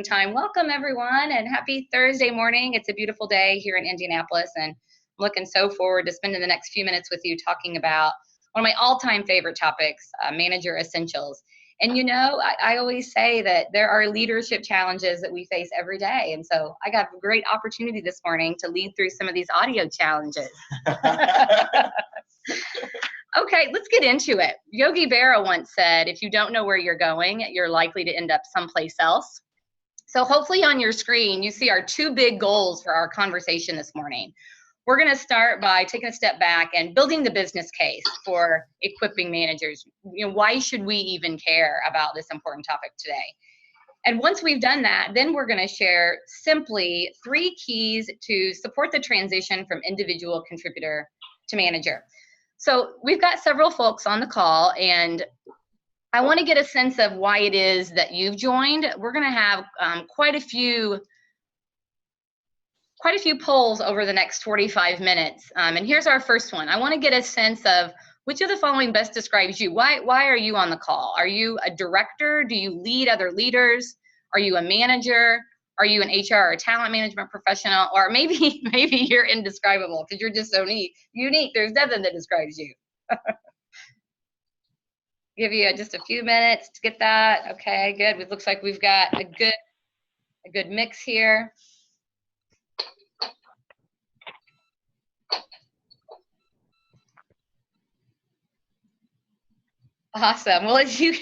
Time. Welcome everyone and happy Thursday morning. It's a beautiful day here in Indianapolis and I'm looking so forward to spending the next few minutes with you talking about one of my all-time favorite topics, manager essentials. And I always say that there are leadership challenges that we face every day. And so I got a great opportunity this morning to lead through some of these audio challenges. Okay, let's get into it. Yogi Berra once said, if you don't know where you're going, you're likely to end up someplace else. So hopefully on your screen, you see our two big goals for our conversation this morning. We're going to start by taking a step back and building the business case for equipping managers. Why should we even care about this important topic today? And once we've done that, then we're going to share simply 3 keys to support the transition from individual contributor to manager. So we've got several folks on the call, and I want to get a sense of why it is that you've joined. We're going to have quite a few polls over the next 45 minutes. And here's our first one. I want to get a sense of which of the following best describes you. Why are you on the call? Are you a director? Do you lead other leaders? Are you a manager? Are you an HR or talent management professional? Or maybe you're indescribable because you're just so unique. There's nothing that describes you. Give you just a few minutes to get that. Okay, good. It looks like we've got a good mix here. Awesome. Well, as you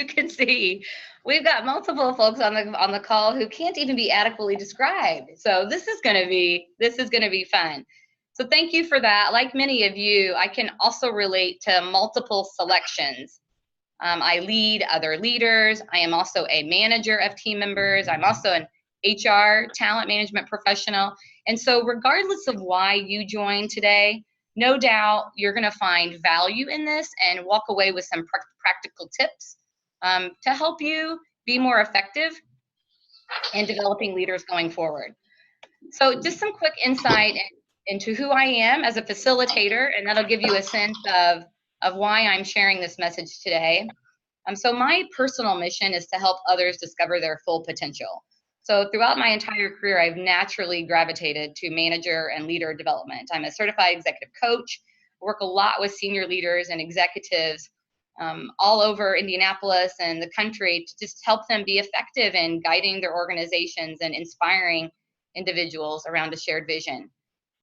can see, we've got multiple folks on the call who can't even be adequately described. So this is going to be fun. So thank you for that. Like many of you, I can also relate to multiple selections. I lead other leaders. I am also a manager of team members. I'm also an HR talent management professional. And so regardless of why you joined today, no doubt you're going to find value in this and walk away with some practical tips to help you be more effective in developing leaders going forward. So just some quick insight into who I am as a facilitator, and that'll give you a sense of why I'm sharing this message today. So my personal mission is to help others discover their full potential. So throughout my entire career, I've naturally gravitated to manager and leader development. I'm a certified executive coach, work a lot with senior leaders and executives all over Indianapolis and the country to just help them be effective in guiding their organizations and inspiring individuals around a shared vision.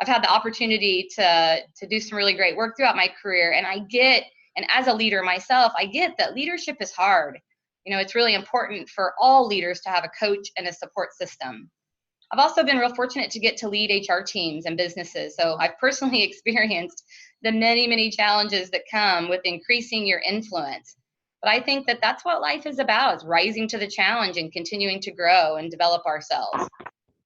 I've had the opportunity to do some really great work throughout my career, and as a leader myself, I get that leadership is hard. It's really important for all leaders to have a coach and a support system. I've also been real fortunate to get to lead HR teams and businesses. So I've personally experienced the many, many challenges that come with increasing your influence. But I think that that's what life is about, is rising to the challenge and continuing to grow and develop ourselves.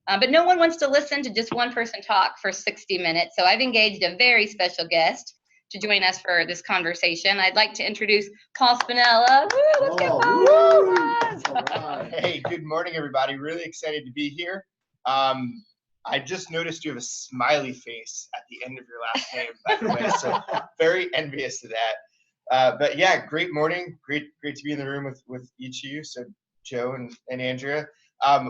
But no one wants to listen to just one person talk for 60 minutes. So I've engaged a very special guest to join us for this conversation. I'd like to introduce Paul Spinella. Woo, let's get Paul. Right. Hey, good morning, everybody. Really excited to be here. I just noticed you have a smiley face at the end of your last name, by the way, so very envious of that. But yeah, great morning. Great to be in the room with each of you, so Joe and Andrea.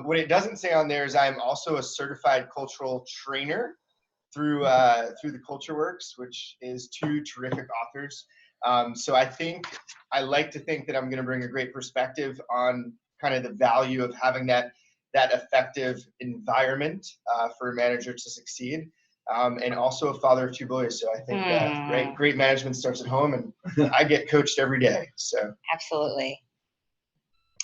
What it doesn't say on there is I'm also a certified cultural trainer through the Culture Works, which is 2 terrific authors. So I like to think that I'm going to bring a great perspective on kind of the value of having that effective environment for a manager to succeed. And also a father of 2 boys. So I think that great management starts at home, and I get coached every day. So absolutely.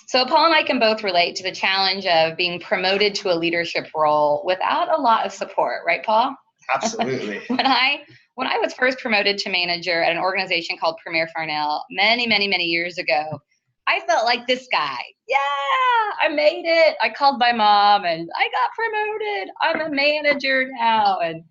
So Paul and I can both relate to the challenge of being promoted to a leadership role without a lot of support, right, Paul? Absolutely. When I was first promoted to manager at an organization called Premier Farnell many, many, many years ago, I felt like this guy. Yeah, I made it. I called my mom and I got promoted. I'm a manager now. And,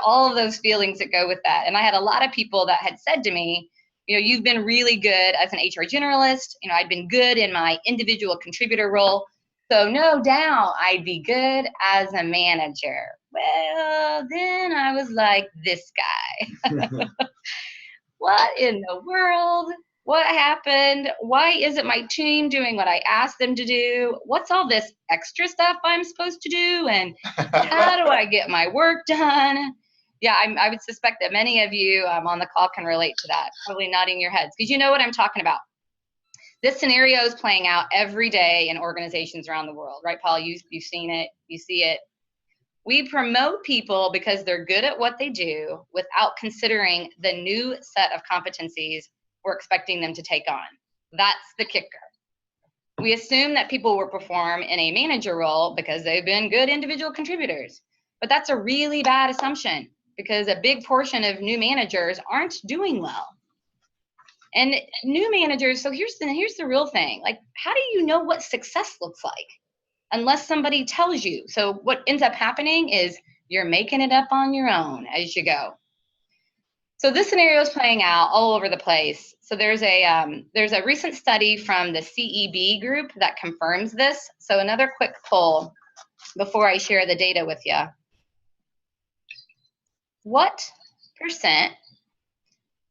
all of those feelings that go with that. And I had a lot of people that had said to me, you've been really good as an HR generalist. I'd been good in my individual contributor role. So no doubt I'd be good as a manager. Well, then I was like, this guy. What in the world? What happened? Why isn't my team doing what I asked them to do? What's all this extra stuff I'm supposed to do? And how do I get my work done? Yeah, I would suspect that many of you on the call can relate to that, probably nodding your heads, because you know what I'm talking about. This scenario is playing out every day in organizations around the world, right, Paul? You've seen it, you see it. We promote people because they're good at what they do without considering the new set of competencies we're expecting them to take on. That's the kicker. We assume that people will perform in a manager role because they've been good individual contributors. But that's a really bad assumption because a big portion of new managers aren't doing well. And new managers, so here's the real thing. Like, how do you know what success looks like unless somebody tells you? So what ends up happening is you're making it up on your own as you go. So this scenario is playing out all over the place. So there's a recent study from the CEB group that confirms this. So another quick poll before I share the data with you. What percent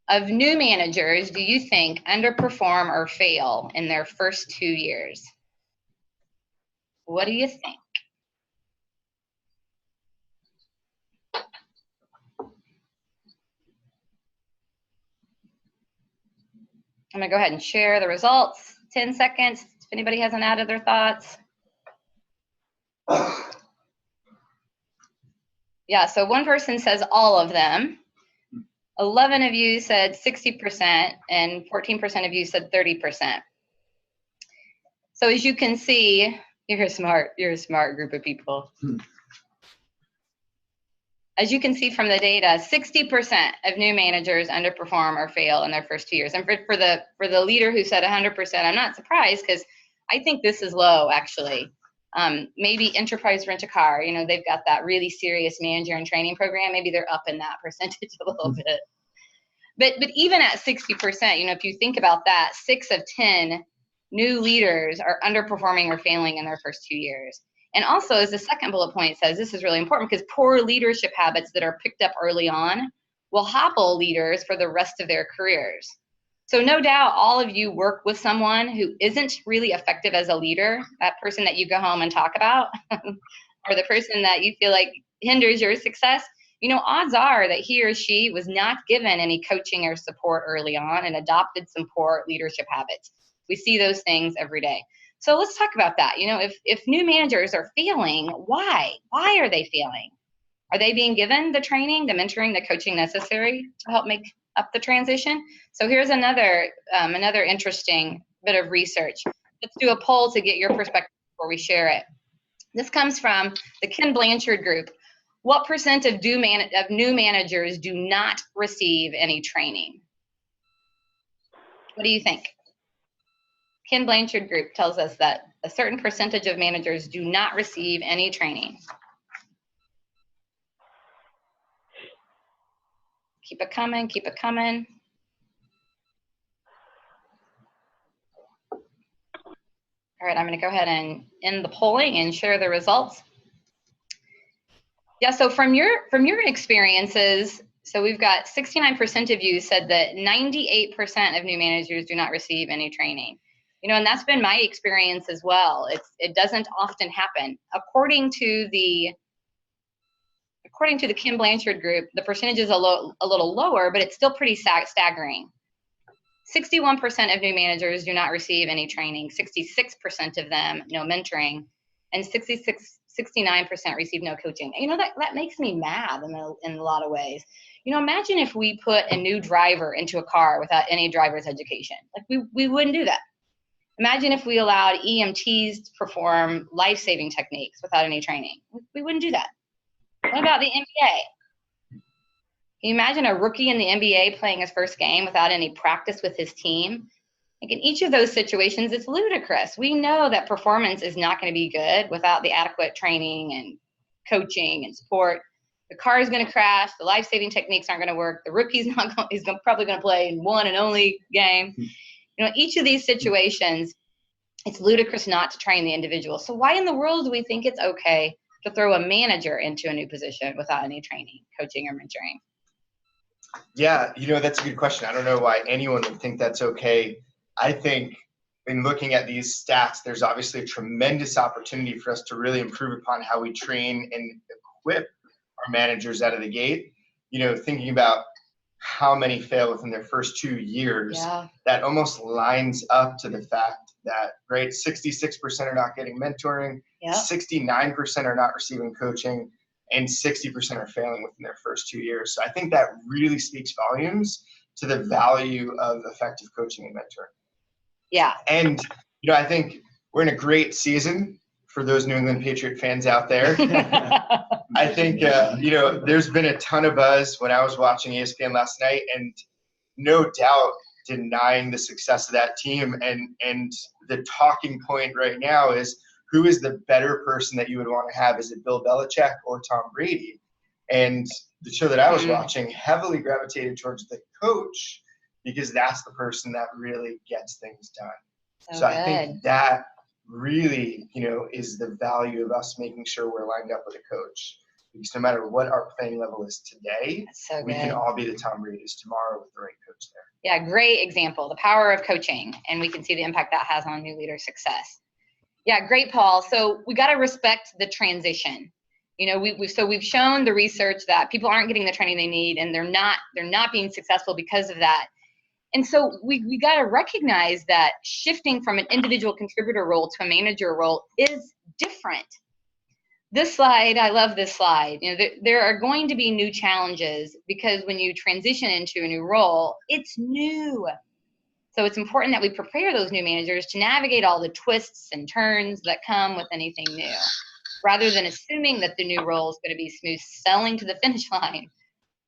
of new managers do you think underperform or fail in their first 2 years? What do you think? I'm gonna go ahead and share the results. 10 seconds, if anybody hasn't added their thoughts. Yeah, so one person says all of them. 11 of you said 60%, and 14% of you said 30%. So as you can see, you're a smart group of people. As you can see from the data, 60% of new managers underperform or fail in their first 2 years. And for the leader who said 100%, I'm not surprised because I think this is low actually. Maybe Enterprise Rent-A-Car, you know, they've got that really serious manager and training program. Maybe they're up in that percentage a little bit. But even at 60%, you know, if you think about that, 6 of 10 new leaders are underperforming or failing in their first 2 years. And also, as the second bullet point says, this is really important because poor leadership habits that are picked up early on will hobble leaders for the rest of their careers. So no doubt all of you work with someone who isn't really effective as a leader, that person that you go home and talk about, or the person that you feel like hinders your success. You know, odds are that he or she was not given any coaching or support early on and adopted some poor leadership habits. We see those things every day. So let's talk about that. You know, if new managers are failing, why? Why are they failing? Are they being given the training, the mentoring, the coaching necessary to help make up the transition? So here's another interesting bit of research. Let's do a poll to get your perspective before we share it. This comes from the Ken Blanchard group. What percent of new managers do not receive any training? What do you think? Ken Blanchard group tells us that a certain percentage of managers do not receive any training. Keep it coming, keep it coming. All right, I'm gonna go ahead and end the polling and share the results. Yeah, so from your experiences, so we've got 69% of you said that 98% of new managers do not receive any training. You know, and that's been my experience as well. It doesn't often happen. According to the Kim Blanchard group, the percentage is a little lower, but it's still pretty staggering. 61% of new managers do not receive any training. 66% of them no mentoring, and 69% receive no coaching. You know, that makes me mad in a lot of ways. You know, imagine if we put a new driver into a car without any driver's education. Like we wouldn't do that. Imagine if we allowed EMTs to perform life-saving techniques without any training. We wouldn't do that. What about the NBA? Can you imagine a rookie in the NBA playing his first game without any practice with his team? Like in each of those situations, it's ludicrous. We know that performance is not going to be good without the adequate training and coaching and support. The car is going to crash. The life-saving techniques aren't going to work. The rookie's probably going to play in one and only game. You know, each of these situations, it's ludicrous not to train the individual. So why in the world do we think it's okay to throw a manager into a new position without any training, coaching, or mentoring? Yeah, that's a good question. I don't know why anyone would think that's okay. I think in looking at these stats, there's obviously a tremendous opportunity for us to really improve upon how we train and equip our managers out of the gate. Thinking about how many fail within their first 2 years, Yeah. that almost lines up to the fact that, right, 66% are not getting mentoring, Yep. 69% are not receiving coaching, and 60% are failing within their first 2 years. So I think that really speaks volumes to the value of effective coaching and mentoring. Yeah. And, I think we're in a great season for those New England Patriot fans out there. I think, there's been a ton of buzz when I was watching ESPN last night, and no doubt denying the success of that team. And the talking point right now is, who is the better person that you would want to have? Is it Bill Belichick or Tom Brady? And the show that I was watching heavily gravitated towards the coach, because that's the person that really gets things done. So I think that really, is the value of us making sure we're lined up with a coach. Because no matter what our playing level is today, we can all be the Tom Brady's tomorrow with the right coach there. Yeah, great example. The power of coaching, and we can see the impact that has on new leader success. Yeah, great, Paul. So we got to respect the transition. We've shown the research that people aren't getting the training they need, and they're not being successful because of that. And so we got to recognize that shifting from an individual contributor role to a manager role is different. This slide, I love this slide. There are going to be new challenges, because when you transition into a new role, it's new. So it's important that we prepare those new managers to navigate all the twists and turns that come with anything new, rather than assuming that the new role is going to be smooth sailing to the finish line.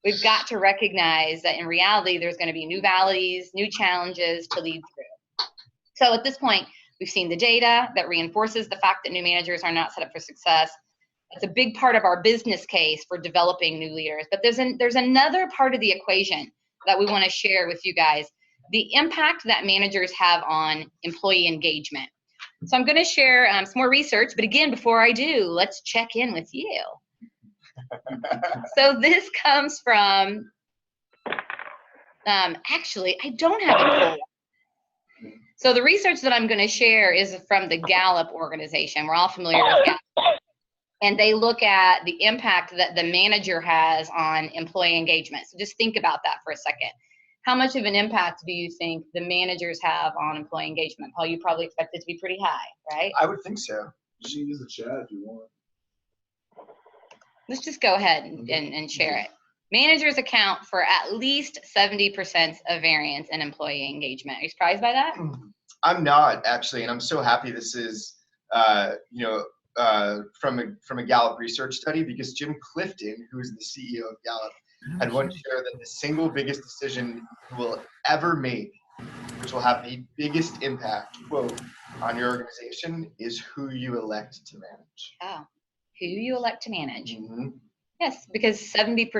We've got to recognize that in reality, there's going to be new valleys, new challenges to lead through. So at this point, we've seen the data that reinforces the fact that new managers are not set up for success. It's a big part of our business case for developing new leaders. But there's another part of the equation that we want to share with you guys: the impact that managers have on employee engagement. So I'm going to share some more research. But again, before I do, let's check in with you. So this comes from, actually, I don't have a poll. So the research that I'm going to share is from the Gallup organization. We're all familiar with Gallup. And they look at the impact that the manager has on employee engagement. So just think about that for a second. How much of an impact do you think the managers have on employee engagement? Paul, you probably expect it to be pretty high, right? I would think so. You can use the chat if you want. Let's just go ahead and share it. Managers account for at least 70% of variance in employee engagement. Are you surprised by that? I'm not, actually, and I'm so happy this is, from a Gallup research study, because Jim Clifton, who is the CEO of Gallup, had once shared that the single biggest decision you will ever make, which will have the biggest impact, quote, on your organization, is who you elect to manage. Oh, who you elect to manage. Mm-hmm. Yes, because 70%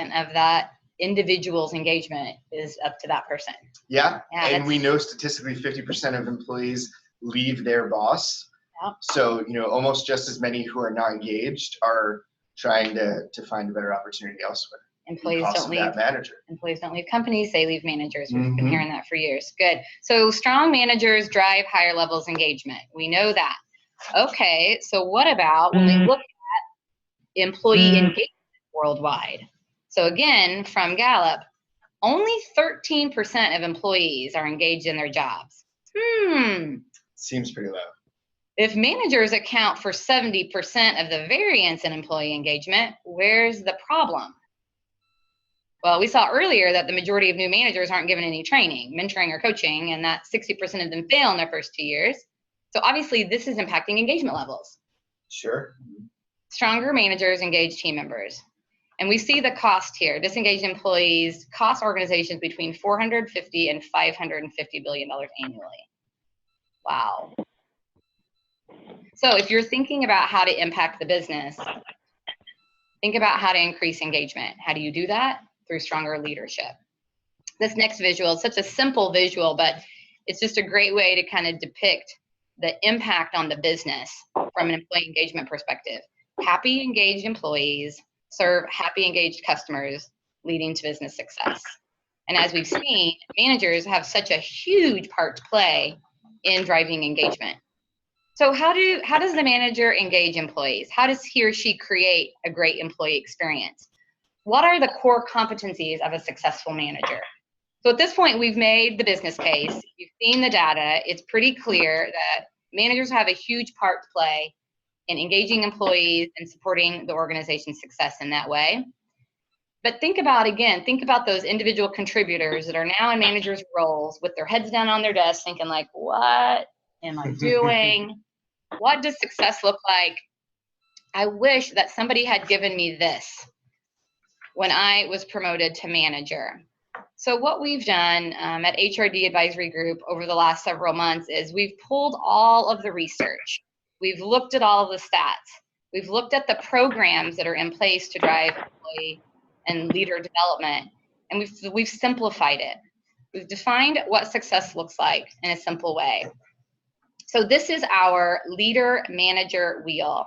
of that individual's engagement is up to that person. Yeah, and we know statistically 50% of employees leave their boss. Yep. So, almost just as many who are not engaged are trying to find a better opportunity elsewhere. Employees don't leave. That manager. Employees don't leave companies, they leave managers. We've been hearing that for years. Good. So strong managers drive higher levels of engagement. We know that. Okay, so what about when we look at employee engagement worldwide? So again, from Gallup, only 13% of employees are engaged in their jobs. Seems pretty low. If managers account for 70% of the variance in employee engagement, where's the problem? Well, we saw earlier that the majority of new managers aren't given any training, mentoring, or coaching, and that 60% of them fail in their first 2 years. So obviously, this is impacting engagement levels. Sure. Stronger managers engage team members. And we see the cost here. Disengaged employees cost organizations between $450 and $550 billion annually. Wow. So if you're thinking about how to impact the business, think about how to increase engagement. How do you do that? Through stronger leadership. This next visual is such a simple visual, but it's just a great way to kind of depict the impact on the business from an employee engagement perspective. Happy, engaged employees serve happy, engaged customers, leading to business success. And as we've seen, managers have such a huge part to play in driving engagement. So how does the manager engage employees? How does he or she create a great employee experience? What are the core competencies of a successful manager? So at this point, we've made the business case. You've seen the data. It's pretty clear that managers have a huge part to play in engaging employees and supporting the organization's success in that way. But think about those individual contributors that are now in managers' roles with their heads down on their desk thinking like, what am I doing? What does success look like? I wish that somebody had given me this when I was promoted to manager. So what we've done at HRD Advisory Group over the last several months is we've pulled all of the research. We've looked at all of the stats. We've looked at the programs that are in place to drive employee and leader development, and we've simplified it. We've defined what success looks like in a simple way. So this is our leader manager wheel.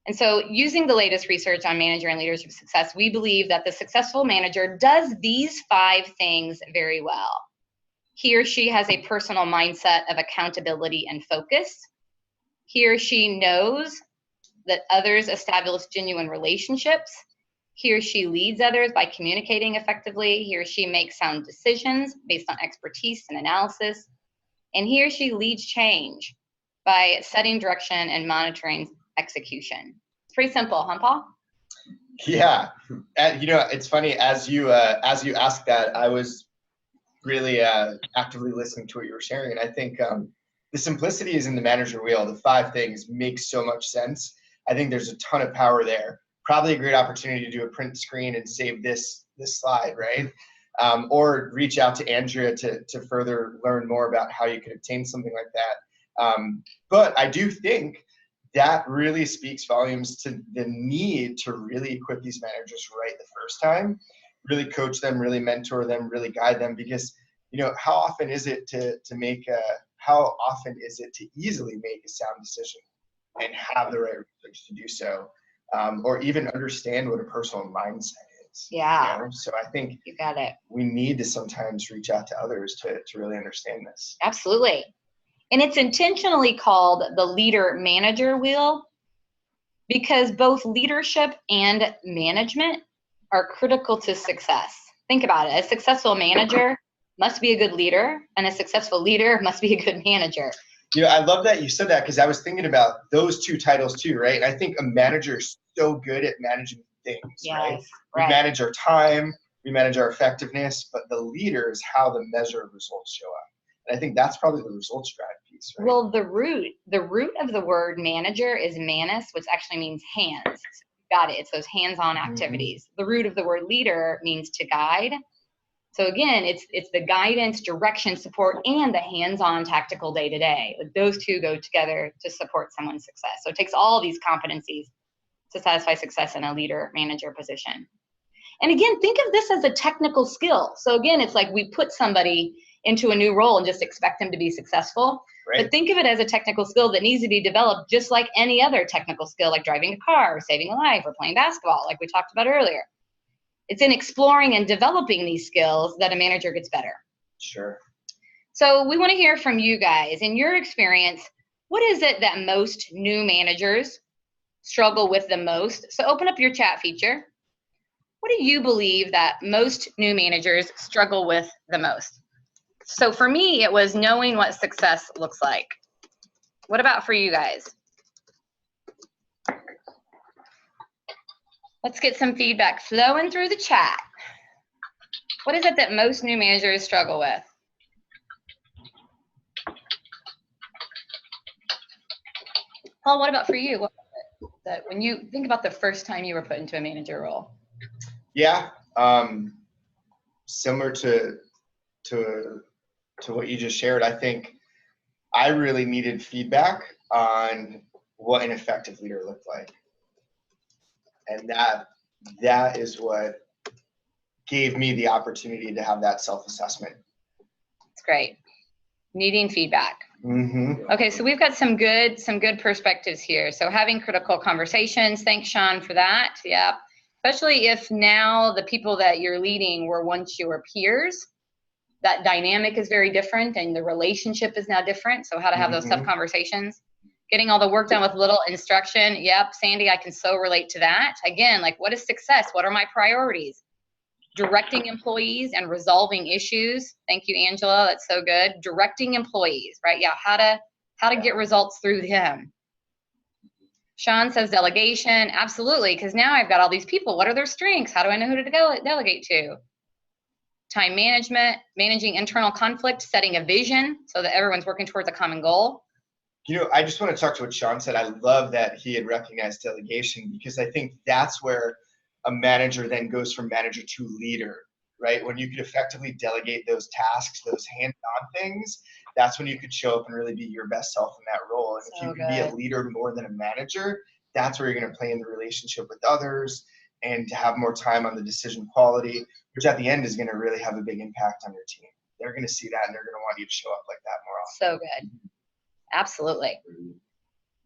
And so using the latest research on manager and leadership success, we believe that the successful manager does these 5 things very well. He or she has a personal mindset of accountability and focus. He or she knows that others establish genuine relationships. He or she leads others by communicating effectively. He or she makes sound decisions based on expertise and analysis. And he or she leads change by setting direction and monitoring execution. It's pretty simple, huh, Paul? Yeah, it's funny, as you asked that, I was really actively listening to what you were sharing, and I think the simplicity is in the manager wheel. The 5 things make so much sense. I think there's a ton of power there. Probably a great opportunity to do a print screen and save this slide, right? Or reach out to Andrea to further learn more about how you can obtain something like that. But I do think that really speaks volumes to the need to really equip these managers right the first time, really coach them, really mentor them, really guide them, because how often is it to easily make a sound decision and have the right research to do so, or even understand what a personal mindset is. Yeah. So I think you got it. We need to sometimes reach out to others to really understand this. Absolutely. And it's intentionally called the leader manager wheel because both leadership and management are critical to success. Think about it. A successful manager must be a good leader, and a successful leader must be a good manager. I love that you said that, because I was thinking about those 2 titles too, right? And I think a manager is so good at managing things, yes, right? We manage our time, we manage our effectiveness, but the leader is how the measure of results show up. And I think that's probably the results drive piece, right? Well, the root of the word manager is manus, which actually means hands. So you got it. It's those hands-on activities. Mm-hmm. The root of the word leader means to guide. So again, it's the guidance, direction, support, and the hands-on tactical day-to-day. Like those 2 go together to support someone's success. So it takes all these competencies to satisfy success in a leader manager position. And again, think of this as a technical skill. So again, it's like we put somebody into a new role and just expect them to be successful. Right. But think of it as a technical skill that needs to be developed just like any other technical skill, like driving a car or saving a life or playing basketball, like we talked about earlier. It's in exploring and developing these skills that a manager gets better. Sure. So we want to hear from you guys. In your experience, what is it that most new managers struggle with the most? So open up your chat feature. What do you believe that most new managers struggle with the most? So for me, it was knowing what success looks like. What about for you guys? Let's get some feedback flowing through the chat. What is it that most new managers struggle with? Paul, what about for you? What was it that when you think about the first time you were put into a manager role? Yeah, similar to what you just shared. I think I really needed feedback on what an effective leader looked like, and that is what gave me the opportunity to have that self-assessment. That's great. Needing feedback. Mm-hmm. Okay, so we've got some good perspectives here. So having critical conversations. Thanks, Sean, for that. Yeah. especially if now the people that you're leading were once your peers. That dynamic is very different and the relationship is now different. So how to have those tough conversations, getting all the work done with little instruction. Yep, Sandy, I can so relate to that. Again, like, what is success? What are my priorities? Directing employees and resolving issues. Thank you, Angela. That's so good. Directing employees, right? Yeah, how to get results through them. Sean says delegation. Absolutely, because now I've got all these people. What are their strengths? How do I know who to delegate to? Time management, managing internal conflict, setting a vision so that everyone's working towards a common goal. You know, I just want to talk to what Sean said. I love that he had recognized delegation, because I think that's where a manager then goes from manager to leader, right? When you could effectively delegate those tasks, those hands-on things, that's when you could show up and really be your best self in that role. And if you can be a leader more than a manager, that's where you're going to play in the relationship with others and to have more time on the decision quality, which at the end is going to really have a big impact on your team. They're going to see that and they're going to want you to show up like that more often. So good. Absolutely.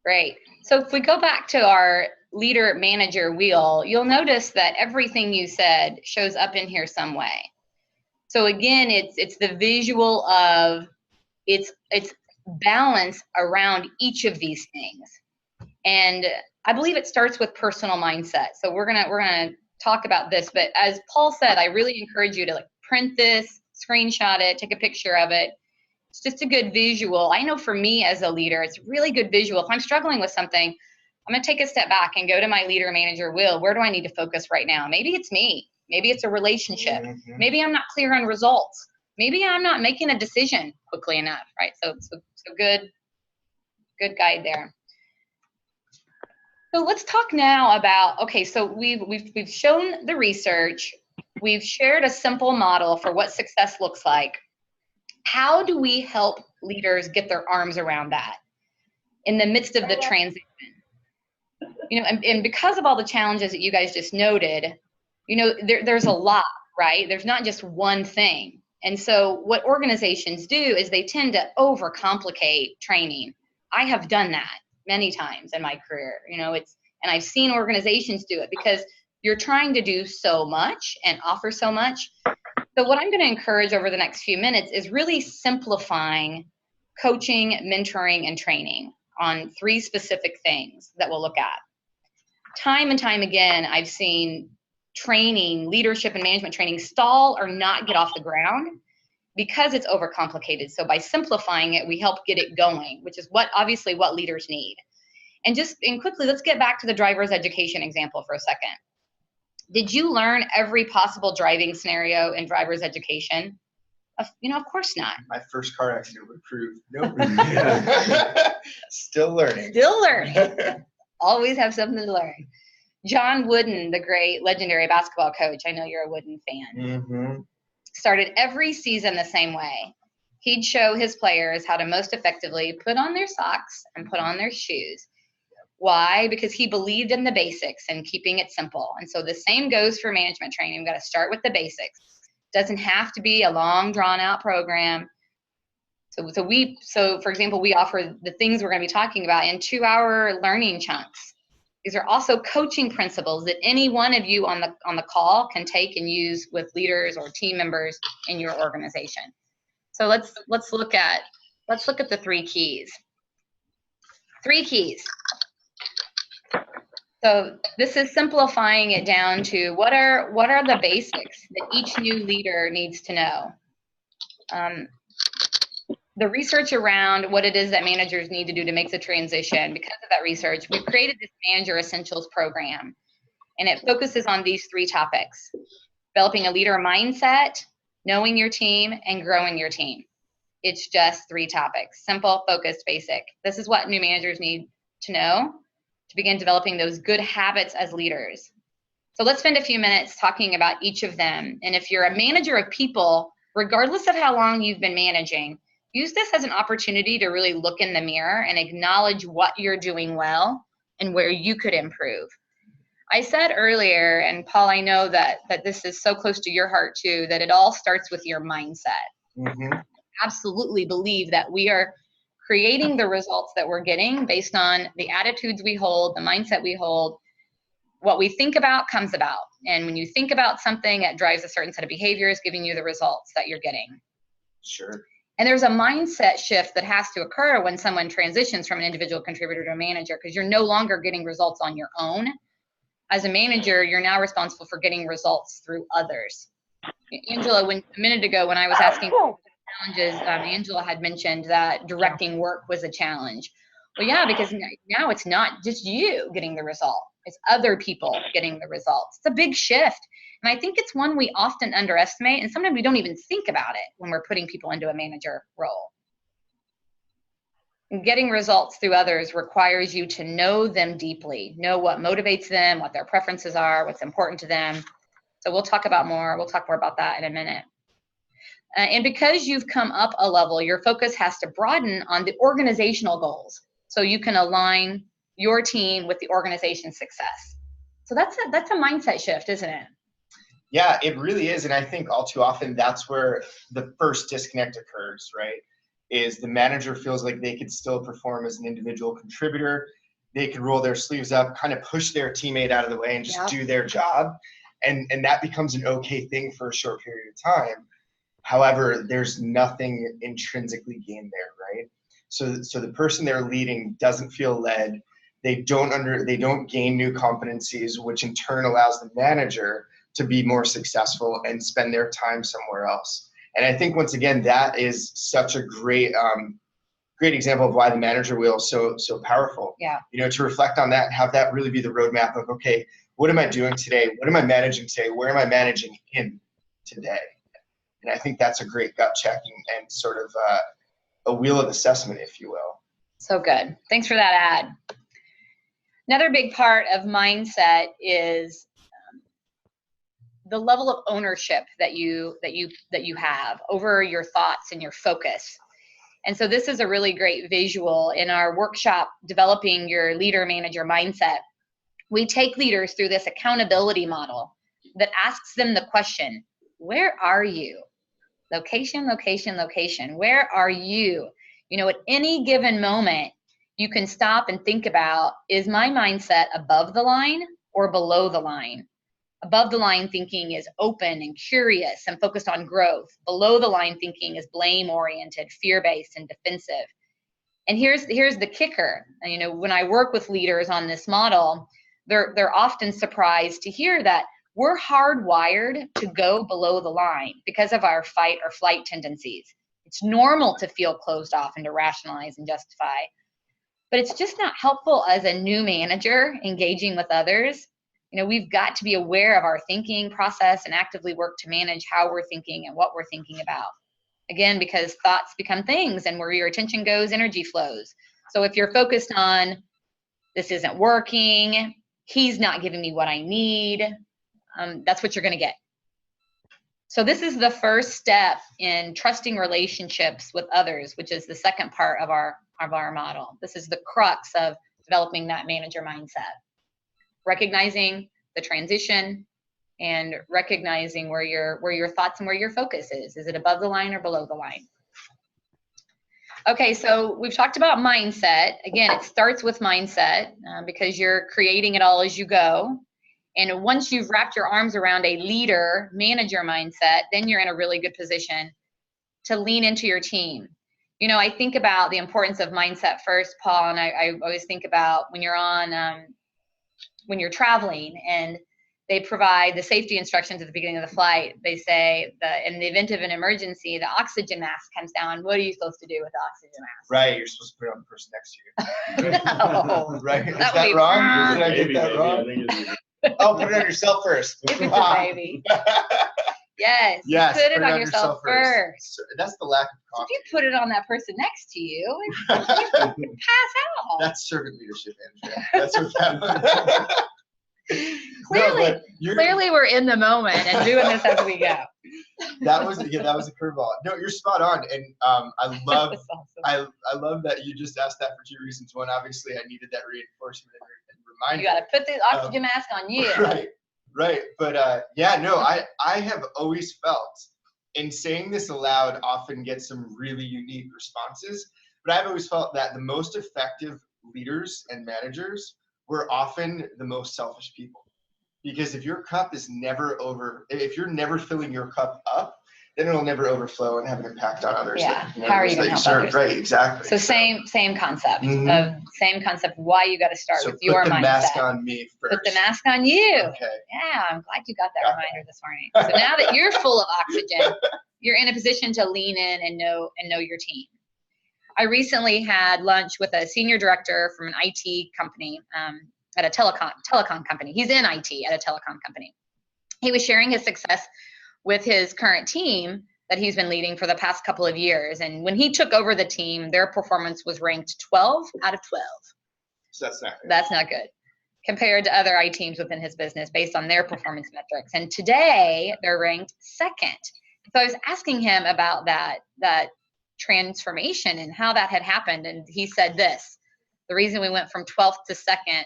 Great. So if we go back to our leader manager wheel, you'll notice that everything you said shows up in here some way. So again, it's the visual of it's balance around each of these things. And I believe it starts with personal mindset. So we're gonna talk about this, but as Paul said, I really encourage you to like print this, screenshot it, take a picture of it. It's just a good visual. I know for me as a leader, it's a really good visual. If I'm struggling with something, I'm gonna take a step back and go to my leader manager wheel. Where do I need to focus right now? Maybe it's me. Maybe it's a relationship. Maybe I'm not clear on results. Maybe I'm not making a decision quickly enough, right? So good guide there. So let's talk now about, okay, so we've shown the research. We've shared a simple model for what success looks like. How do we help leaders get their arms around that in the midst of the transition? You know, and because of all the challenges that you guys just noted, you know, there's a lot, right? There's not just one thing. And so what organizations do is they tend to overcomplicate training. I have done that many times in my career, you know, and I've seen organizations do it because you're trying to do so much and offer so much. So what I'm going to encourage over the next few minutes is really simplifying coaching, mentoring, and training on 3 specific things that we'll look at. Time and time again, I've seen training, leadership and management training stall or not get off the ground because it's overcomplicated. So by simplifying it, we help get it going, which is obviously what leaders need. And quickly, let's get back to the driver's education example for a second. Did you learn every possible driving scenario in driver's education? You know, of course not. My first car accident would prove nope. Still learning. Always have something to learn. John Wooden, the great legendary basketball coach, I know you're a Wooden fan, started every season the same way. He'd show his players how to most effectively put on their socks and put on their shoes. Why? Because he believed in the basics and keeping it simple. And so the same goes for management training. We've got to start with the basics. Doesn't have to be a long, drawn-out program. So for example, we offer the things we're going to be talking about in 2-hour learning chunks. These are also coaching principles that any one of you on the call can take and use with leaders or team members in your organization. So let's look at the 3 keys. 3 keys. So this is simplifying it down to what are the basics that each new leader needs to know. The research around what it is that managers need to do to make the transition, because of that research, we've created this Manager Essentials program, and it focuses on these 3 topics: developing a leader mindset, knowing your team, and growing your team. It's just 3 topics: simple, focused, basic. This is what new managers need to know to begin developing those good habits as leaders. So let's spend a few minutes talking about each of them. And if you're a manager of people, regardless of how long you've been managing, use this as an opportunity to really look in the mirror and acknowledge what you're doing well and where you could improve. I said earlier, and Paul, I know that this is so close to your heart too, that it all starts with your mindset. Absolutely believe that we are creating the results that we're getting based on the attitudes we hold, the mindset we hold. what we think about comes about. And when you think about something, it drives a certain set of behaviors, giving you the results that you're getting. Sure. And there's a mindset shift that has to occur when someone transitions from an individual contributor to a manager, because you're no longer getting results on your own. As a manager, you're now responsible for getting results through others. Angela, a minute ago when I was asking challenges, Angela had mentioned that directing work was a challenge. Well, yeah, because now it's not just you getting the result. It's other people getting the results. It's a big shift. And I think it's one we often underestimate, and sometimes we don't even think about it when we're putting people into a manager role. And getting results through others requires you to know them deeply, know what motivates them, what their preferences are, what's important to them. So we'll talk more about that in a minute. And because you've come up a level, your focus has to broaden on the organizational goals, so you can align your team with the organization's success. So that's a mindset shift, isn't it? Yeah, it really is. And I think all too often that's where the first disconnect occurs, right? Is the manager feels like they could still perform as an individual contributor. They could roll their sleeves up, kind of push their teammate out of the way and just do their job. And that becomes an okay thing for a short period of time. However, there's nothing intrinsically gained there, right? So the person they're leading doesn't feel led. They don't gain new competencies, which in turn allows the manager to be more successful and spend their time somewhere else. And I think once again, that is such a great example of why the manager wheel is so powerful. Yeah. To reflect on that, have that really be the roadmap of, okay, what am I doing today? What am I managing today? Where am I managing in today? And I think that's a great gut check and sort of a wheel of assessment, if you will. So good. Thanks for that ad. Another big part of mindset is the level of ownership that you have over your thoughts and your focus. And so this is a really great visual in our workshop, Developing Your Leader Manager Mindset. We take leaders through this accountability model that asks them the question, where are you? Location, location, location. Where are you? At any given moment, you can stop and think about, is my mindset above the line or below the line? Above the line thinking is open and curious and focused on growth. Below the line thinking is blame-oriented, fear-based, and defensive. And here's the kicker. When I work with leaders on this model, they're often surprised to hear that we're hardwired to go below the line because of our fight or flight tendencies. It's normal to feel closed off and to rationalize and justify. But it's just not helpful as a new manager engaging with others. We've got to be aware of our thinking process and actively work to manage how we're thinking and what we're thinking about. Again, because thoughts become things, and where your attention goes, energy flows. So if you're focused on, this isn't working, he's not giving me what I need, that's what you're going to get. So this is the first step in trusting relationships with others, which is the second part of our model. This is the crux of developing that manager mindset. Recognizing the transition and recognizing where your thoughts and where your focus is. Is it above the line or below the line? Okay, so we've talked about mindset. Again, it starts with mindset because you're creating it all as you go. And once you've wrapped your arms around a leader, manager mindset, then you're in a really good position to lean into your team. I think about the importance of mindset first, Paul, and I always think about when you're traveling and they provide the safety instructions at the beginning of the flight. They say that in the event of an emergency, the oxygen mask comes down. What are you supposed to do with the oxygen mask? Right, you're supposed to put it on the person next to you. No. Right, is that wrong? Did I get that wrong? Oh, put it on yourself first. If it's a baby. Yes, put it on yourself first. That's the lack of confidence. If you put it on that person next to you, you pass out. That's servant leadership, Andrea. That's what that Clearly we're in the moment and doing this as we go. That was a curveball. No, you're spot on, and I love awesome. I love that you just asked that for two reasons. One, obviously, I needed that reinforcement and reminder. You got to put the oxygen mask on you. Right. But I have always felt, and saying this aloud often gets some really unique responses, but I've always felt that the most effective leaders and managers were often the most selfish people. Because if your cup is if you're never filling your cup up, then it'll never overflow and have an impact on others. Yeah. How are you going to help others? Right, exactly. So same concept same concept. Why you got to start with your mindset. Put the mask on me first. Put the mask on you. Okay. Yeah, I'm glad you got that reminder this morning. So now that you're full of oxygen, you're in a position to lean in and know your team. I recently had lunch with a senior director from an IT company at a telecom company. He's in IT at a telecom company. He was sharing his success with his current team that he's been leading for the past couple of years. And when he took over the team, their performance was ranked 12 out of 12. So that's not good. That's not good compared to other IT teams within his business based on their performance metrics. And today they're ranked second. So I was asking him about that transformation and how that had happened. And he said this: the reason we went from 12th to second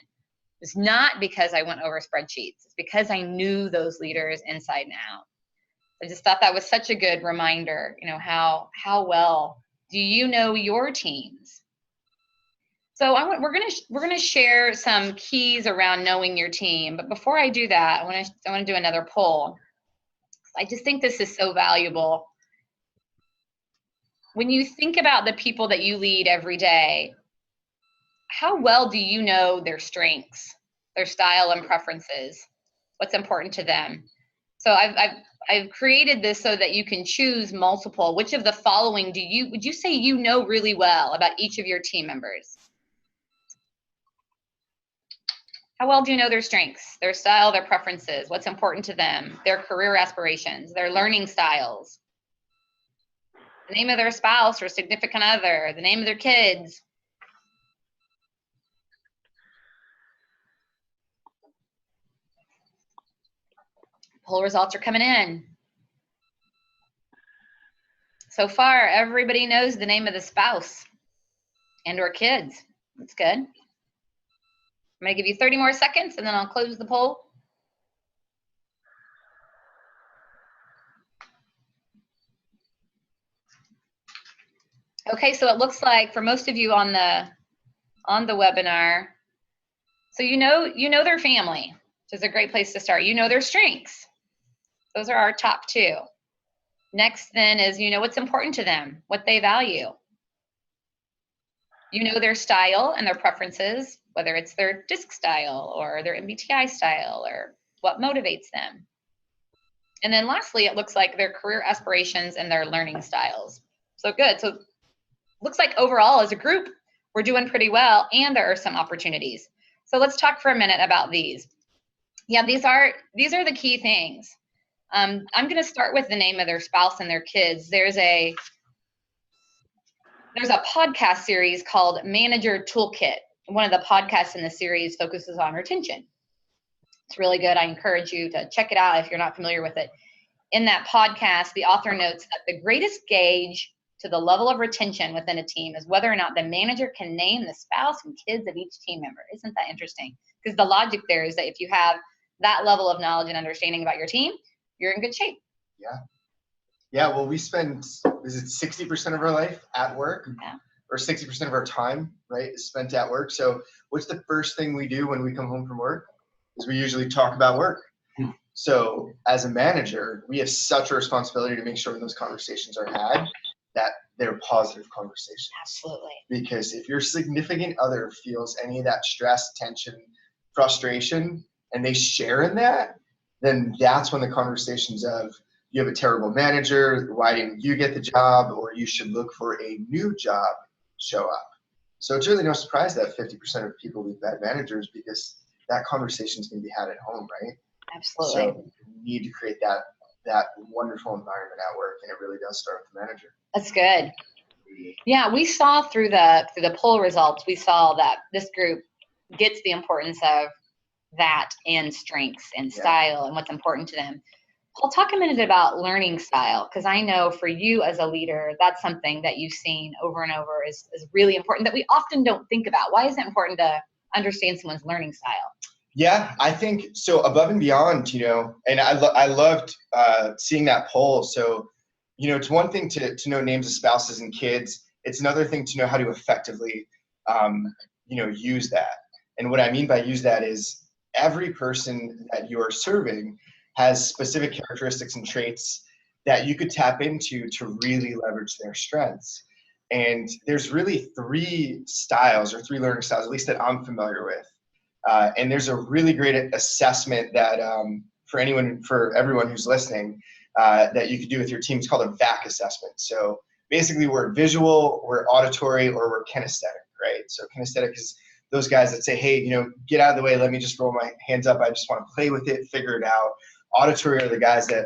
was not because I went over spreadsheets. It's because I knew those leaders inside and out. I just thought that was such a good reminder, how well do you know your teams? So we're gonna share some keys around knowing your team. But before I do that, I want to do another poll. I just think this is so valuable. When you think about the people that you lead every day, how well do you know their strengths, their style and preferences, what's important to them? So I've created this so that you can choose multiple. Which of the following would you say you know really well about each of your team members? How well do you know their strengths, their style, their preferences, what's important to them, their career aspirations, their learning styles, the name of their spouse or significant other, the name of their kids? Poll results are coming in. So far, everybody knows the name of the spouse and or kids. That's good. I'm going to give you 30 more seconds and then I'll close the poll. Okay, so it looks like for most of you on the webinar, so you know their family, which is a great place to start. You know their strengths. Those are our top two. Next then is what's important to them, what they value. You know their style and their preferences, whether it's their DISC style or their MBTI style or what motivates them. And then lastly, it looks like their career aspirations and their learning styles. So good. So looks like overall as a group, we're doing pretty well and there are some opportunities. So let's talk for a minute about these. Yeah, these are the key things. I'm going to start with the name of their spouse and their kids. There's a podcast series called Manager Toolkit. One of the podcasts in the series focuses on retention. It's really good. I encourage you to check it out if you're not familiar with it. In that podcast, the author notes that the greatest gauge to the level of retention within a team is whether or not the manager can name the spouse and kids of each team member. Isn't that interesting? Because the logic there is that if you have that level of knowledge and understanding about your team, you're in good shape. Yeah, well, we spend, is it 60% of our life at work? Yeah. Or 60% of our time, right, is spent at work. So what's the first thing we do when we come home from work? Is we usually talk about work. So as a manager, we have such a responsibility to make sure when those conversations are had, that they're positive conversations. Absolutely. Because if your significant other feels any of that stress, tension, frustration, and they share in that, then that's when the conversations of you have a terrible manager, why didn't you get the job, or you should look for a new job show up. So it's really no surprise that 50% of people leave bad managers because that conversation is going to be had at home, right? Absolutely. So you need to create that wonderful environment at work, and it really does start with the manager. That's good. Yeah, we saw through the poll results, we saw that this group gets the importance of that and strengths and style and what's important to them. Paul, talk a minute about learning style, because I know for you as a leader, that's something that you've seen over and over is really important that we often don't think about. Why is it important to understand someone's learning style? Yeah, I think so. Above and beyond, and I loved seeing that poll. So, it's one thing to know names of spouses and kids. It's another thing to know how to effectively, use that. And what I mean by use that is every person that you're serving has specific characteristics and traits that you could tap into to really leverage their strengths. And there's really three styles or three learning styles, at least that I'm familiar with. And there's a really great assessment that for everyone who's listening, that you could do with your team. It's called a VAC assessment. So basically we're visual, we're auditory, or we're kinesthetic, right? So kinesthetic is those guys that say, hey, get out of the way. Let me just roll my hands up. I just want to play with it, figure it out. Auditory are the guys that,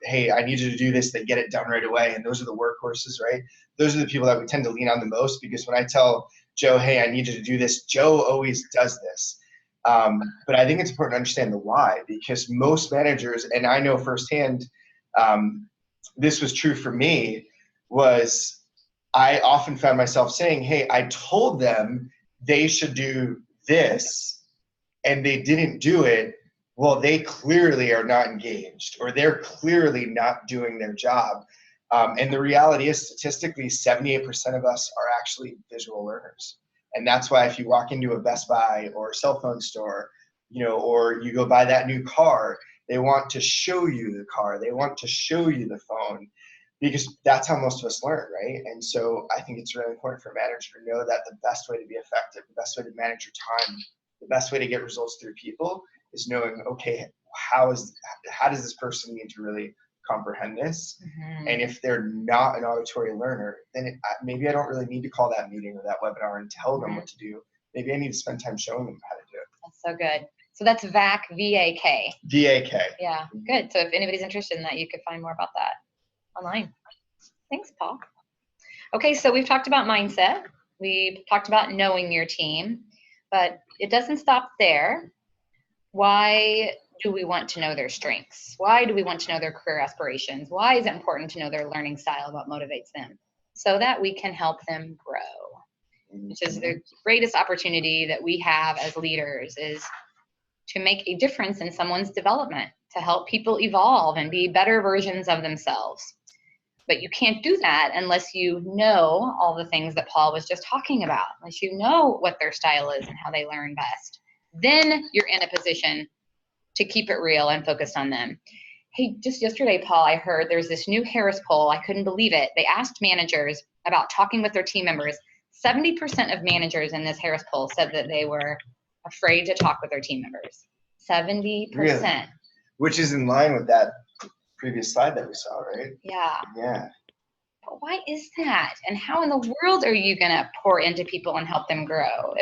hey, I need you to do this. They get it done right away. And those are the workhorses, right? Those are the people that we tend to lean on the most, because when I tell Joe, hey, I need you to do this, Joe always does this. But I think it's important to understand the why, because most managers, and I know firsthand, this was true for me, was I often found myself saying, hey, I told them they should do this and they didn't do it. Well, they clearly are not engaged, or they're clearly not doing their job. And the reality is, statistically, 78% of us are actually visual learners. And that's why if you walk into a Best Buy or a cell phone store, or you go buy that new car, they want to show you the car. They want to show you the phone, because that's how most of us learn, right? And so I think it's really important for a manager to know that the best way to be effective, the best way to manage your time, the best way to get results through people is knowing, okay, how does this person need to really comprehend this? Mm-hmm. And if they're not an auditory learner, then maybe I don't really need to call that meeting or that webinar and tell them what to do. Maybe I need to spend time showing them how to do it. That's so good. So that's VAC, V-A-K. V-A-K. Yeah, good. So if anybody's interested in that, you could find more about that online. Thanks, Paul. Okay, so we've talked about mindset. We've talked about knowing your team, but it doesn't stop there. Why do we want to know their strengths? Why do we want to know their career aspirations? Why is it important to know their learning style, what motivates them, so that we can help them grow? Which is the greatest opportunity that we have as leaders, is to make a difference in someone's development, to help people evolve and be better versions of themselves. But you can't do that unless you know all the things that Paul was just talking about, unless you know what their style is and how they learn best. Then you're in a position to keep it real and focused on them. Hey, just yesterday, Paul, I heard there's this new Harris poll. I couldn't believe it. They asked managers about talking with their team members. 70% of managers in this Harris poll said that they were afraid to talk with their team members. 70%. Really? Which is in line with that previous slide that we saw, right? Yeah. Yeah. But why is that? And how in the world are you going to pour into people and help them grow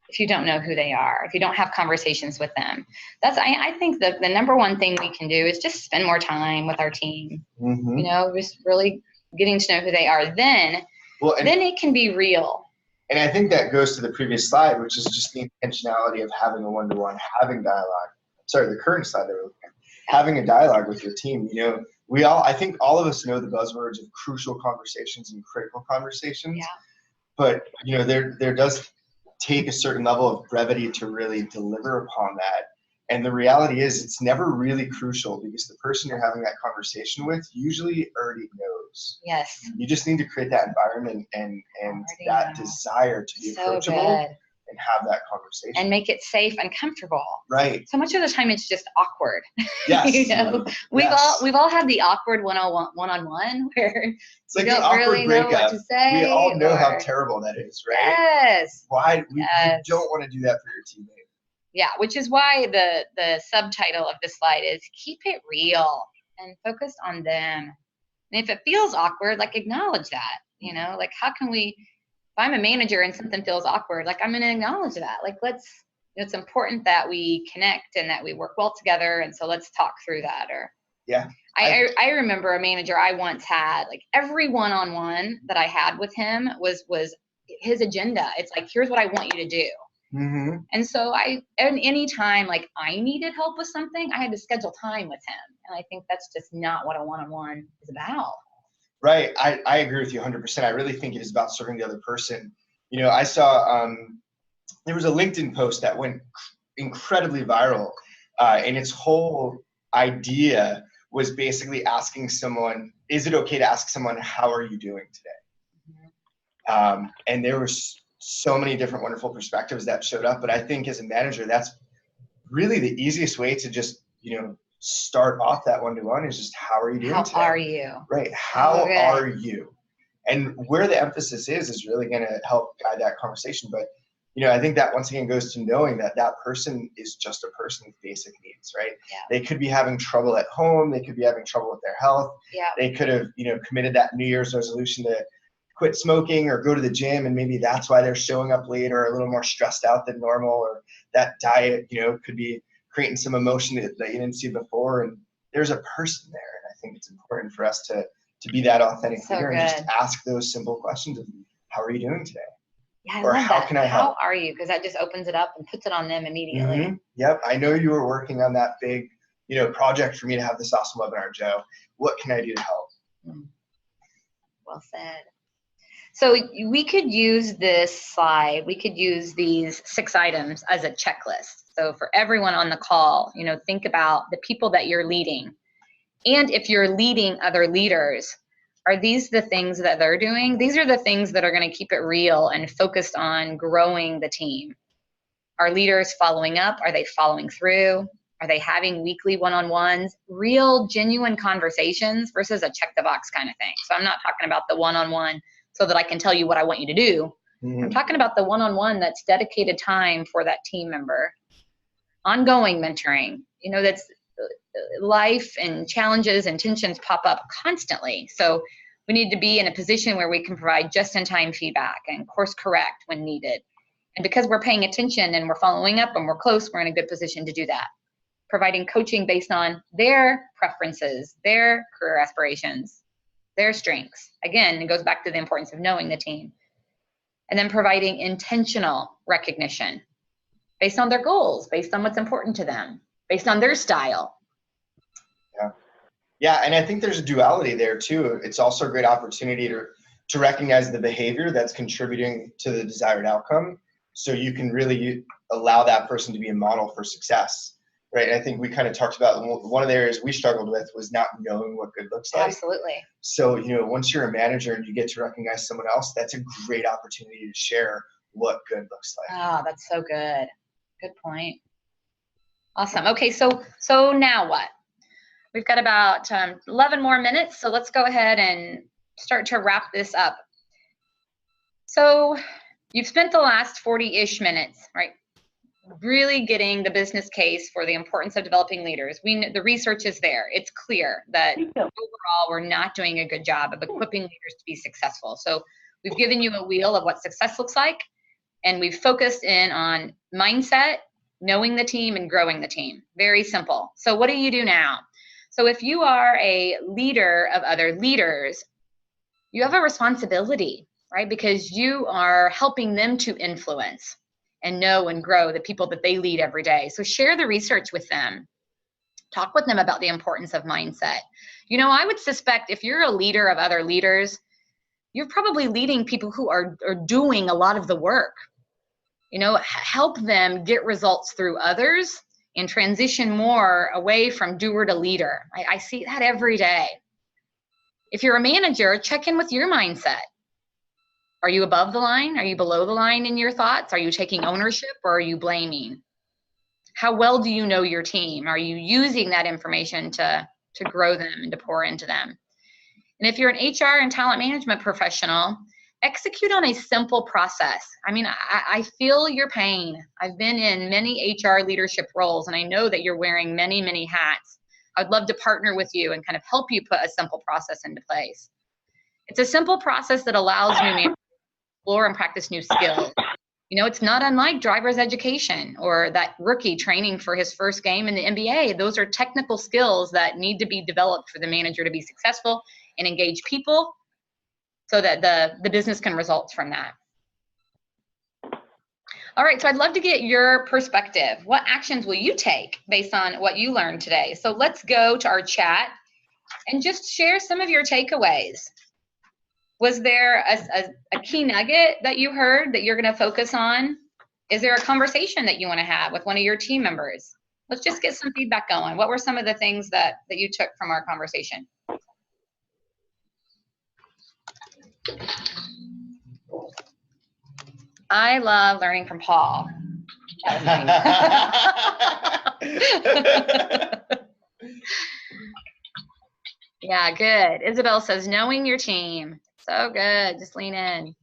if you don't know who they are, if you don't have conversations with them? I think the number one thing we can do is just spend more time with our team. Mm-hmm. Just really getting to know who they are. Then it can be real. And I think that goes to the previous slide, which is just the intentionality of having a one-to-one, having dialogue. Sorry, the current slide that we're looking at. Having a dialogue with your team. I think all of us know the buzzwords of crucial conversations and critical conversations. Yeah. But there does take a certain level of brevity to really deliver upon that. And the reality is, it's never really crucial, because the person you're having that conversation with usually already knows. Yes. You just need to create that environment and that desire to be approachable and have that conversation. And make it safe and comfortable. Right. So much of the time it's just awkward. Yes. We've all had the awkward one-on-one where it's like you don't the awkward really know breakup. what to say. We all know how terrible that is, right? Yes. Why you don't want to do that for your teammate. Yeah, which is why the subtitle of this slide is keep it real and focus on them. And if it feels awkward, acknowledge that, how can we, if I'm a manager and something feels awkward, I'm going to acknowledge that. It's important that we connect and that we work well together. And so let's talk through that. Yeah. I remember a manager I once had, every one-on-one that I had with him was his agenda. It's here's what I want you to do. Mm-hmm. And so any time I needed help with something, I had to schedule time with him. And I think that's just not what a one-on-one is about. Right. I agree with you 100%. I really think it is about serving the other person. I saw there was a LinkedIn post that went incredibly viral, and its whole idea was basically asking someone, is it okay to ask someone, how are you doing today? Mm-hmm. And there was so many different wonderful perspectives that showed up. But I think as a manager, that's really the easiest way to just, start off that one-to-one is just, how are you doing today? How are you? Right. How good. are you? And where the emphasis is really going to help guide that conversation. But, I think that once again goes to knowing that that person is just a person with basic needs, right? Yeah. They could be having trouble at home. They could be having trouble with their health. Yeah. They could have, committed that New Year's resolution to quit smoking or go to the gym. And maybe that's why they're showing up late or a little more stressed out than normal, or that diet, could be creating some emotion that you didn't see before. And there's a person there. And I think it's important for us to be that authentic leader and just ask those simple questions of, how are you doing today? Yeah, I or love how that. can I help? How are you? Because that just opens it up and puts it on them immediately. Mm-hmm. Yep. I know you were working on that big, project for me to have this awesome webinar, Joe. What can I do to help? Well said. So we could use this slide. We could use these 6 items as a checklist. So for everyone on the call, think about the people that you're leading. And if you're leading other leaders, are these the things that they're doing? These are the things that are going to keep it real and focused on growing the team. Are leaders following up? Are they following through? Are they having weekly one-on-ones? Real, genuine conversations versus a check the box kind of thing. So I'm not talking about the one-on-one so that I can tell you what I want you to do. I'm talking about the one-on-one that's dedicated time for that team member. Ongoing mentoring, that's life and challenges and tensions pop up constantly. So we need to be in a position where we can provide just-in-time feedback and course correct when needed. And because we're paying attention and we're following up and we're close, we're in a good position to do that. Providing coaching based on their preferences, their career aspirations, their strengths. Again, it goes back to the importance of knowing the team. And then providing intentional recognition based on their goals, based on what's important to them, based on their style. Yeah, and I think there's a duality there too. It's also a great opportunity to recognize the behavior that's contributing to the desired outcome, so you can really allow that person to be a model for success, right? I think we kind of talked about one of the areas we struggled with was not knowing what good looks like. Absolutely. So, once you're a manager and you get to recognize someone else, that's a great opportunity to share what good looks like. Ah, that's so good. Good point. Awesome. Okay, so now what? We've got about 11 more minutes, so let's go ahead and start to wrap this up. So you've spent the last 40-ish minutes, right, really getting the business case for the importance of developing leaders. The research is there. It's clear that overall we're not doing a good job of equipping leaders to be successful. So we've given you a wheel of what success looks like, and we've focused in on mindset, knowing the team, and growing the team. Very simple. So what do you do now? So if you are a leader of other leaders, you have a responsibility, right? Because you are helping them to influence and know and grow the people that they lead every day. So share the research with them. Talk with them about the importance of mindset. I would suspect if you're a leader of other leaders, you're probably leading people who are doing a lot of the work. Help them get results through others and transition more away from doer to leader. I see that every day. If you're a manager, check in with your mindset. Are you above the line? Are you below the line in your thoughts? Are you taking ownership or are you blaming? How well do you know your team? Are you using that information to grow them and to pour into them? And if you're an HR and talent management professional, execute on a simple process. I feel your pain. I've been in many HR leadership roles, and I know that you're wearing many, many hats. I'd love to partner with you and kind of help you put a simple process into place. It's a simple process that allows new managers to explore and practice new skills. It's not unlike driver's education or that rookie training for his first game in the NBA. Those are technical skills that need to be developed for the manager to be successful and engage people so that the business can result from that. All right, so I'd love to get your perspective. What actions will you take based on what you learned today? So let's go to our chat and just share some of your takeaways. Was there a key nugget that you heard that you're going to focus on? Is there a conversation that you want to have with one of your team members? Let's just get some feedback going. What were some of the things that you took from our conversation? I love learning from Paul. Yeah, good. Isabel says, knowing your team. So good. Just lean in.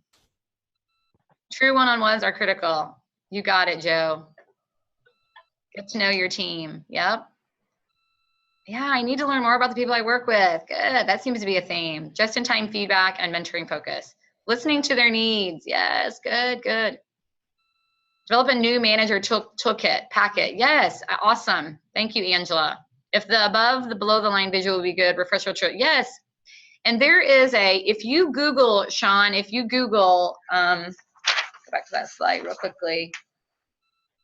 True one-on-ones are critical. You got it, Joe. Get to know your team. Yep. Yeah, I need to learn more about the people I work with. Good. That seems to be a theme. Just-in-time feedback and mentoring focus. Listening to their needs. Yes, good, good. Develop a new manager toolkit packet. Yes, awesome. Thank you, Angela. If the above, the below the line visual would be good. Refresher. Yes. And there is if you Google, Sean, if you Google, go back to that slide real quickly.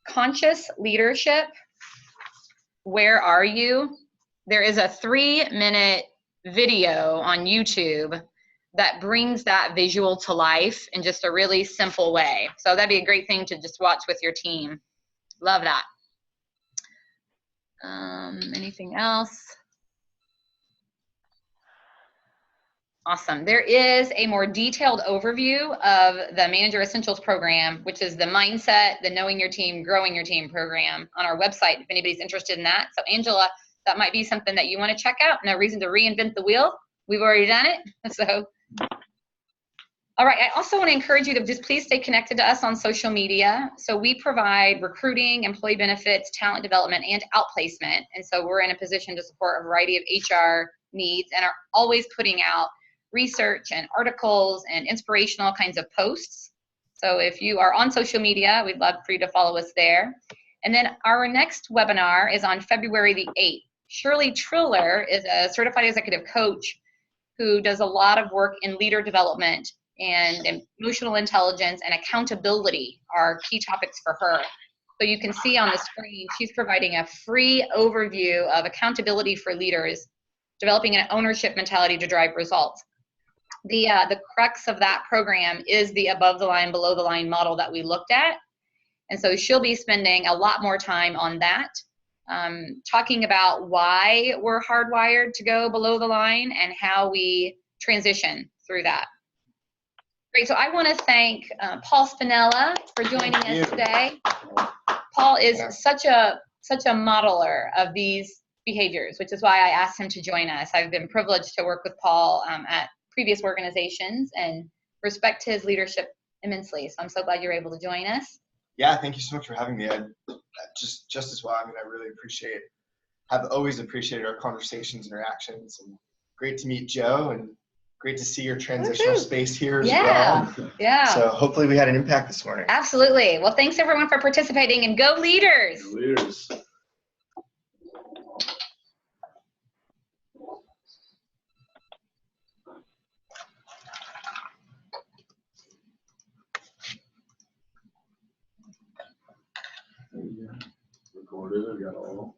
Conscious leadership, where are you? There is a 3-minute video on YouTube that brings that visual to life in just a really simple way. So that'd be a great thing to just watch with your team. Love that. Anything else? Awesome. There is a more detailed overview of the Manager Essentials program, which is the mindset, the knowing your team, growing your team program on our website, if anybody's interested in that. So Angela, that might be something that you want to check out. No reason to reinvent the wheel. We've already done it. So, all right. I also want to encourage you to just please stay connected to us on social media. So we provide recruiting, employee benefits, talent development, and outplacement. And so we're in a position to support a variety of HR needs and are always putting out research and articles and inspirational kinds of posts. So if you are on social media, we'd love for you to follow us there. And then our next webinar is on February the 8th. Shirley Triller is a certified executive coach who does a lot of work in leader development, and emotional intelligence and accountability are key topics for her. So you can see on the screen, she's providing a free overview of accountability for leaders, developing an ownership mentality to drive results. The crux of that program is the above the line, below the line model that we looked at. And so she'll be spending a lot more time on that, talking about why we're hardwired to go below the line and how we transition through that. Great, so I want to thank Paul Spinella for joining us today. Paul is such a modeler of these behaviors, which is why I asked him to join us. I've been privileged to work with Paul at previous organizations and respect his leadership immensely. So I'm so glad you're able to join us. Yeah, thank you so much for having me. Just as well. I mean, I really have always appreciated our conversations, interactions, and great to meet Joe, and great to see your transitional space here as well. Yeah. So hopefully we had an impact this morning. Absolutely. Well, thanks everyone for participating, and go leaders. Go leaders. Recorded, I got all.